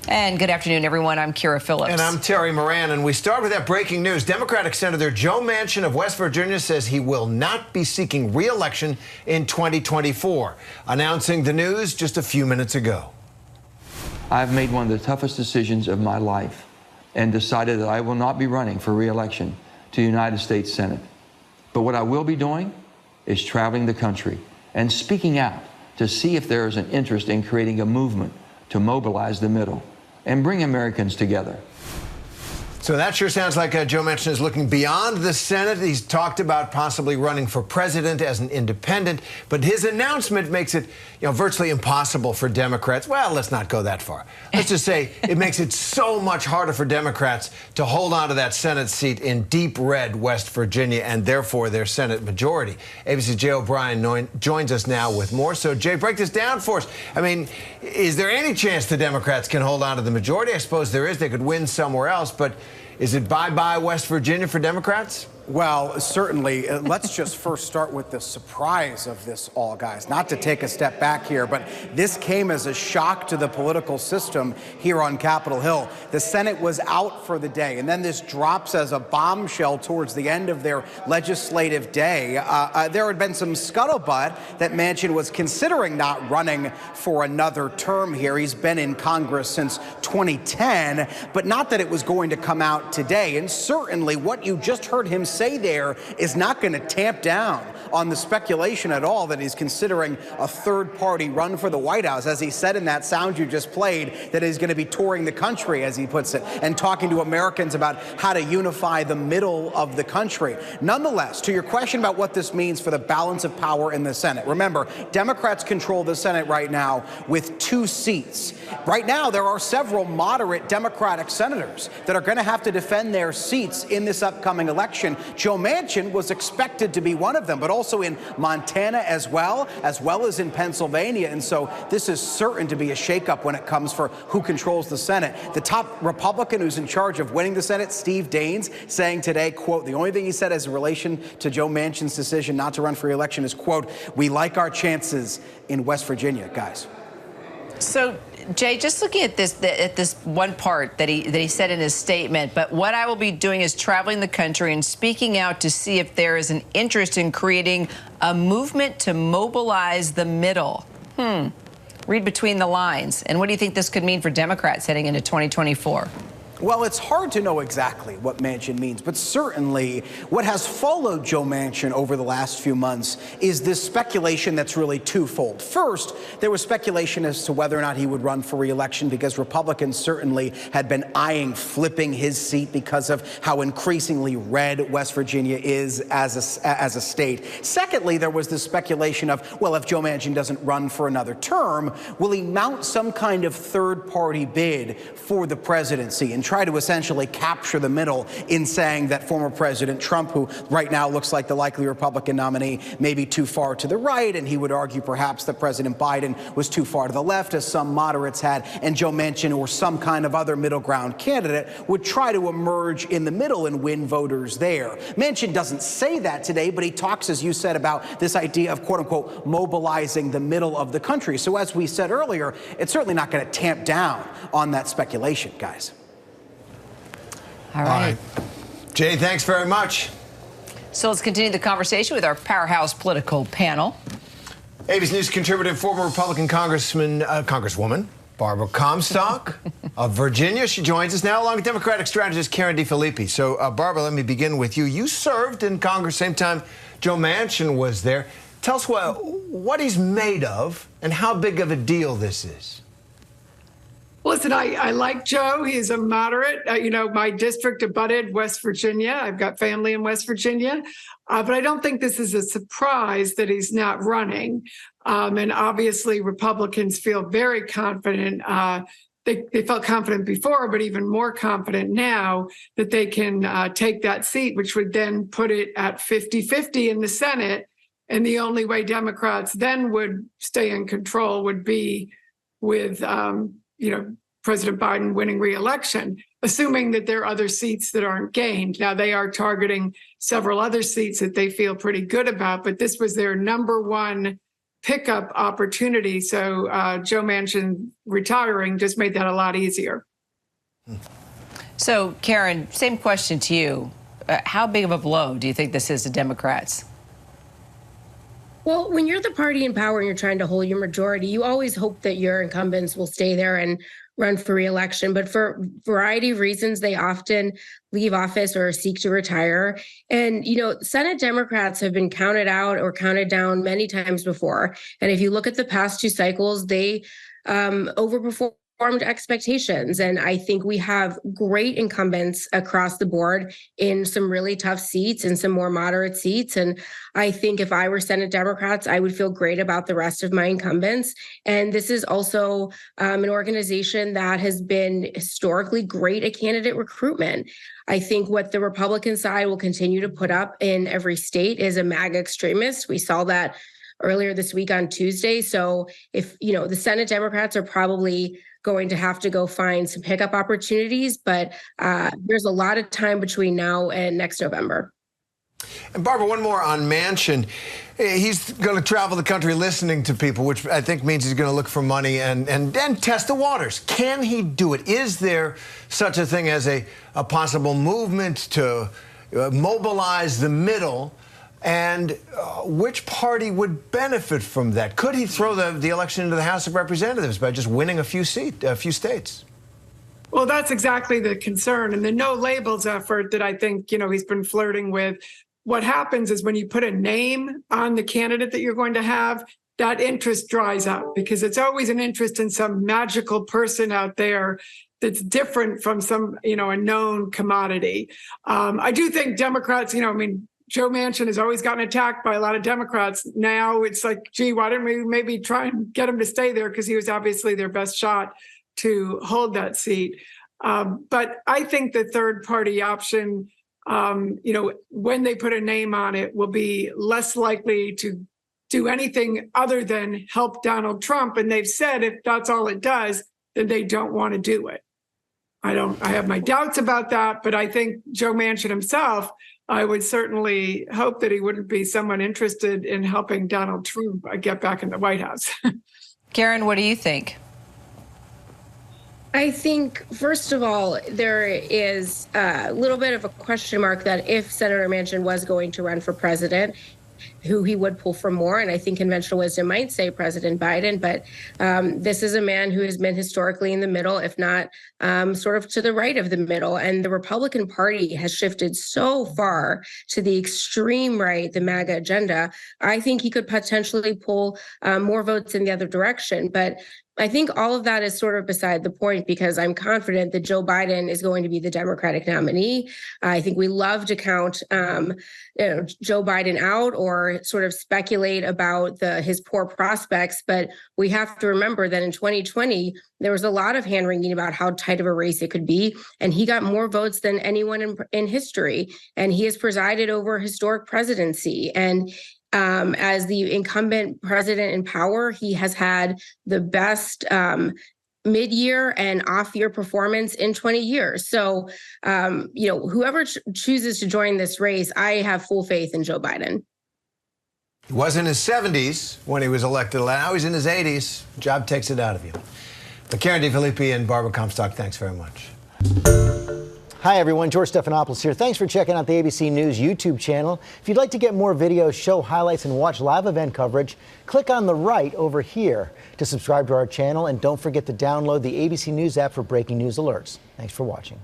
And good afternoon, everyone. I'm Kira Phillips. And I'm Terry Moran. And we start with that breaking news. Democratic Senator Joe Manchin of West Virginia says he will not be seeking re-election in 2024, announcing the news just a few minutes ago. I've made one of the toughest decisions of my life and decided that I will not be running for re-election to the United States Senate. But what I will be doing is traveling the country and speaking out to see if there is an interest in creating a movement to mobilize the middle and bring Americans together. So that sure sounds like Joe Manchin is looking beyond the Senate. He's talked about possibly running for president as an independent, but his announcement makes it, virtually impossible for Democrats. Well, let's not go that far. Let's just say it makes it so much harder for Democrats to hold on to that Senate seat in deep red West Virginia and therefore their Senate majority. ABC's Jay O'Brien joins us now with more. So, Jay, break this down for us. I mean, is there any chance the Democrats can hold on to the majority? I suppose there is. They could win somewhere else, but is it bye-bye West Virginia for Democrats? Well, certainly. Let's just first start with the surprise of this all, guys. Not to take a step back here, but this came as a shock to the political system here on Capitol Hill. The Senate was out for the day, and then this drops as a bombshell towards the end of their legislative day. There had been some scuttlebutt that Manchin was considering not running for another term here. He's been in Congress since 2010, but not that it was going to come out today. And certainly what you just heard him say there is not going to tamp down on the speculation at all that he's considering a third-party run for the White House. As he said in that sound you just played, that he's going to be touring the country, as he puts it, and talking to Americans about how to unify the middle of the country. Nonetheless, to your question about what this means for the balance of power in the Senate, remember, Democrats control the Senate right now with 2 seats. Right now, there are several moderate Democratic senators that are going to have to defend their seats in this upcoming election. Joe Manchin was expected to be one of them, but also in Montana as well as in Pennsylvania. And so this is certain to be a shakeup when it comes for who controls the Senate. The top Republican who's in charge of winning the Senate, Steve Daines, saying today, quote, the only thing he said as a relation to Joe Manchin's decision not to run for re-election is, quote, we like our chances in West Virginia, guys. So, Jay, just looking at this one part that he said in his statement, but what I will be doing is traveling the country and speaking out to see if there is an interest in creating a movement to mobilize the middle. Read between the lines. And what do you think this could mean for Democrats heading into 2024? Well, it's hard to know exactly what Manchin means, but certainly what has followed Joe Manchin over the last few months is this speculation that's really twofold. First, there was speculation as to whether or not he would run for re-election because Republicans certainly had been eyeing flipping his seat because of how increasingly red West Virginia is as a state. Secondly, there was this speculation of, well, if Joe Manchin doesn't run for another term, will he mount some kind of third-party bid for the presidency and try to essentially capture the middle in saying that former President Trump, who right now looks like the likely Republican nominee, may be too far to the right, and he would argue perhaps that President Biden was too far to the left, as some moderates had, and Joe Manchin or some kind of other middle ground candidate would try to emerge in the middle and win voters there. Manchin doesn't say that today, but he talks, as you said, about this idea of, quote unquote, mobilizing the middle of the country. So as we said earlier, it's certainly not going to tamp down on that speculation, guys. All right. Jay, thanks very much. So let's continue the conversation with our powerhouse political panel. ABC News contributor and former Republican Congresswoman Barbara Comstock of Virginia. She joins us now along with Democratic strategist Karen DeFilippi. So, Barbara, let me begin with you. You served in Congress same time Joe Manchin was there. Tell us what he's made of and how big of a deal this is. Listen, I like Joe. He's a moderate. My district abutted West Virginia. I've got family in West Virginia. But I don't think this is a surprise that he's not running. And obviously, Republicans feel very confident. They felt confident before, but even more confident now that they can take that seat, which would then put it at 50-50 in the Senate. And the only way Democrats then would stay in control would be with President Biden winning re-election, assuming that there are other seats that aren't gained. Now, they are targeting several other seats that they feel pretty good about, but this was their number one pickup opportunity. So Joe Manchin retiring just made that a lot easier. So, Karen, same question to you. How big of a blow do you think this is to Democrats? Well, when you're the party in power and you're trying to hold your majority, you always hope that your incumbents will stay there and run for re-election. But for a variety of reasons, they often leave office or seek to retire. And, Senate Democrats have been counted out or counted down many times before. And if you look at the past 2 cycles, they overperformed expectations. And I think we have great incumbents across the board in some really tough seats and some more moderate seats. And I think if I were Senate Democrats, I would feel great about the rest of my incumbents. And this is also an organization that has been historically great at candidate recruitment. I think what the Republican side will continue to put up in every state is a MAGA extremist. We saw that earlier this week on Tuesday. So if, the Senate Democrats are probably going to have to go find some pickup opportunities, but there's a lot of time between now and next November. And Barbara, one more on Manchin. He's going to travel the country listening to people, which I think means he's going to look for money and test the waters. Can he do it? Is there such a thing as a possible movement to mobilize the middle? And which party would benefit from that? Could he throw the election into the House of Representatives by just winning a few states? Well, that's exactly the concern. And the no labels effort that I think, he's been flirting with. What happens is when you put a name on the candidate that you're going to have, that interest dries up because it's always an interest in some magical person out there that's different from some, a known commodity. I do think Democrats, Joe Manchin has always gotten attacked by a lot of Democrats. Now it's like, gee, why didn't we maybe try and get him to stay there? Because he was obviously their best shot to hold that seat. But I think the third party option, when they put a name on it, will be less likely to do anything other than help Donald Trump. And they've said if that's all it does, then they don't want to do it. I have my doubts about that, but I think Joe Manchin himself, I would certainly hope that he wouldn't be someone interested in helping Donald Trump get back in the White House. Karen, what do you think? I think, first of all, there is a little bit of a question mark that if Senator Manchin was going to run for president, who he would pull from more. And I think conventional wisdom might say President Biden, but this is a man who has been historically in the middle, if not sort of to the right of the middle. And the Republican Party has shifted so far to the extreme right, the MAGA agenda. I think he could potentially pull more votes in the other direction. But I think all of that is sort of beside the point because I'm confident that Joe Biden is going to be the Democratic nominee. I think we love to count Joe Biden out or sort of speculate about his poor prospects. But we have to remember that in 2020, there was a lot of hand-wringing about how tight of a race it could be. And he got more votes than anyone in history. And he has presided over a historic presidency. And as the incumbent president in power, he has had the best mid-year and off-year performance in 20 years. So, whoever chooses to join this race, I have full faith in Joe Biden. He was in his 70s when he was elected. Now he's in his 80s. Job takes it out of you. But Karen DeFilippi and Barbara Comstock, thanks very much. Hi, everyone. George Stephanopoulos here. Thanks for checking out the ABC News YouTube channel. If you'd like to get more videos, show highlights, and watch live event coverage, click on the right over here to subscribe to our channel. And don't forget to download the ABC News app for breaking news alerts. Thanks for watching.